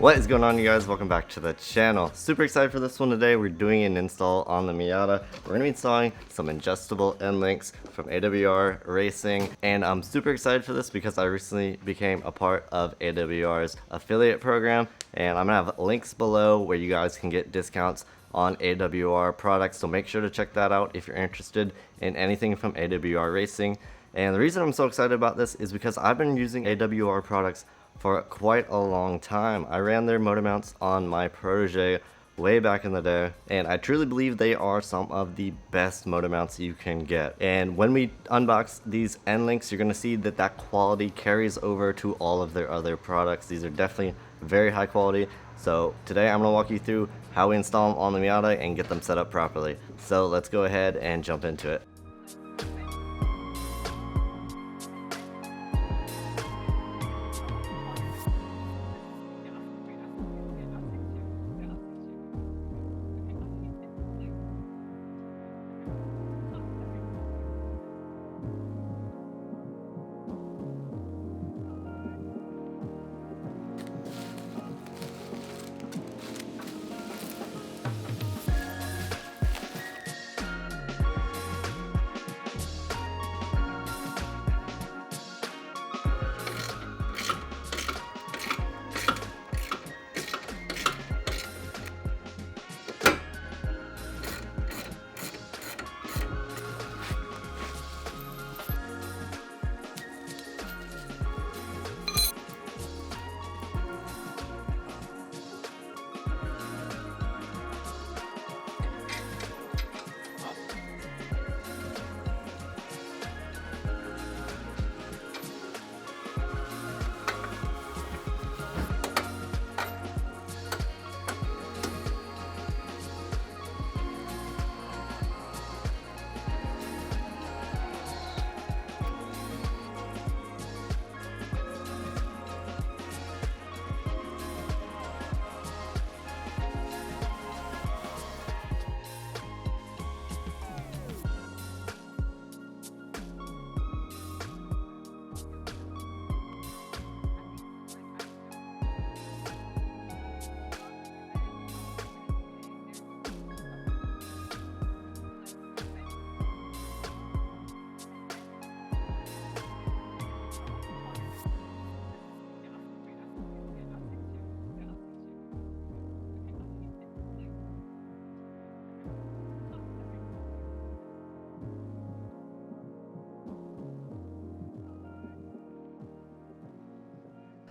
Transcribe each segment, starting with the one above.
What is going on, you guys? Welcome back to the channel. Super excited for this one today. We're doing an install on the Miata. We're going to be installing some adjustable Endlinks from AWR Racing, and I'm super excited for this because I recently became a part of AWR's affiliate program, and I'm going to have links below where you guys can get discounts on AWR products, so make sure to check that out if you're interested in anything from AWR Racing. And the reason I'm so excited about this is because I've been using AWR products for quite a long time. I ran their motor mounts on my Perrucci way back in the day, and I truly believe they are some of the best motor mounts you can get. And when we unbox these Endlinks, you're going to see that that quality carries over to all of their other products. These are definitely very high quality. So today I'm going to walk you through how we install them on the Miata and get them set up properly. So let's go ahead and jump into it.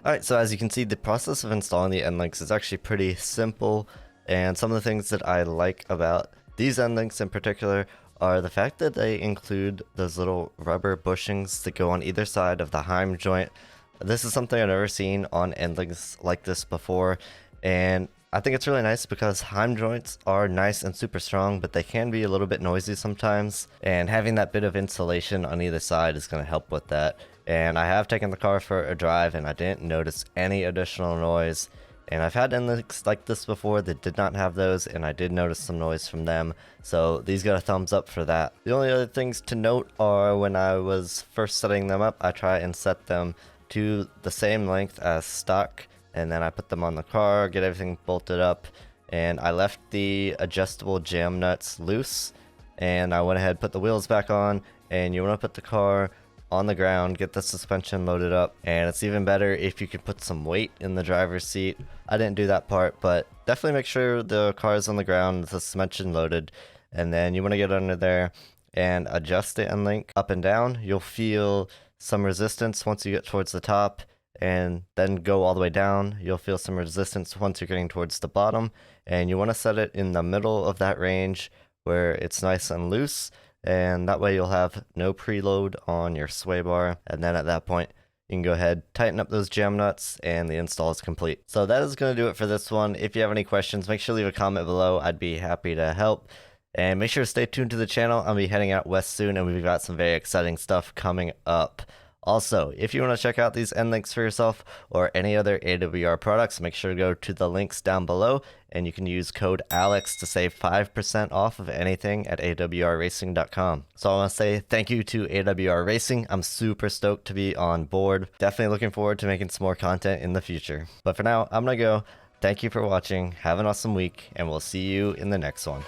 Alright, so as you can see, the process of installing the Endlinks is actually pretty simple, and some of the things that I like about these Endlinks in particular are the fact that they include those little rubber bushings that go on either side of the Heim joint. This is something I've never seen on Endlinks like this before, and I think it's really nice because Heim joints are nice and super strong, but they can be a little bit noisy sometimes, and having that bit of insulation on either side is going to help with that. And I have taken the car for a drive and I didn't notice any additional noise. And I've had Endlinks like this before that did not have those, and I did notice some noise from them. So these got a thumbs up for that. The only other things to note are when I was first setting them up, I try and set them to the same length as stock. And then I put them on the car, get everything bolted up. And I left the adjustable jam nuts loose. And I went ahead, put the wheels back on. And you want to put the car on the ground, get the suspension loaded up, and it's even better if you can put some weight in the driver's seat. I didn't do that part, but definitely make sure the car is on the ground, the suspension loaded, and then you want to get under there and adjust the Endlink up and down. You'll feel some resistance once you get towards the top, and then go all the way down. You'll feel some resistance once you're getting towards the bottom, and you want to set it in the middle of that range where it's nice and loose, and that way you'll have no preload on your Swaybar. And then at that point you can go ahead, tighten up those jam nuts, and the install is complete. So that is going to do it for this one. If you have any questions, make sure to leave a comment below. I'd be happy to help. And make sure to stay tuned to the channel. I'll be heading out west soon, and we've got some very exciting stuff coming up. Also, if you want to check out these Endlinks for yourself or any other AWR products, make sure to go to the links down below, and you can use code ALEX to save 5% off of anything at awrracing.com. So I want to say thank you to AWR Racing. I'm super stoked to be on board. Definitely looking forward to making some more content in the future. But for now, I'm going to go. Thank you for watching. Have an awesome week, and we'll see you in the next one.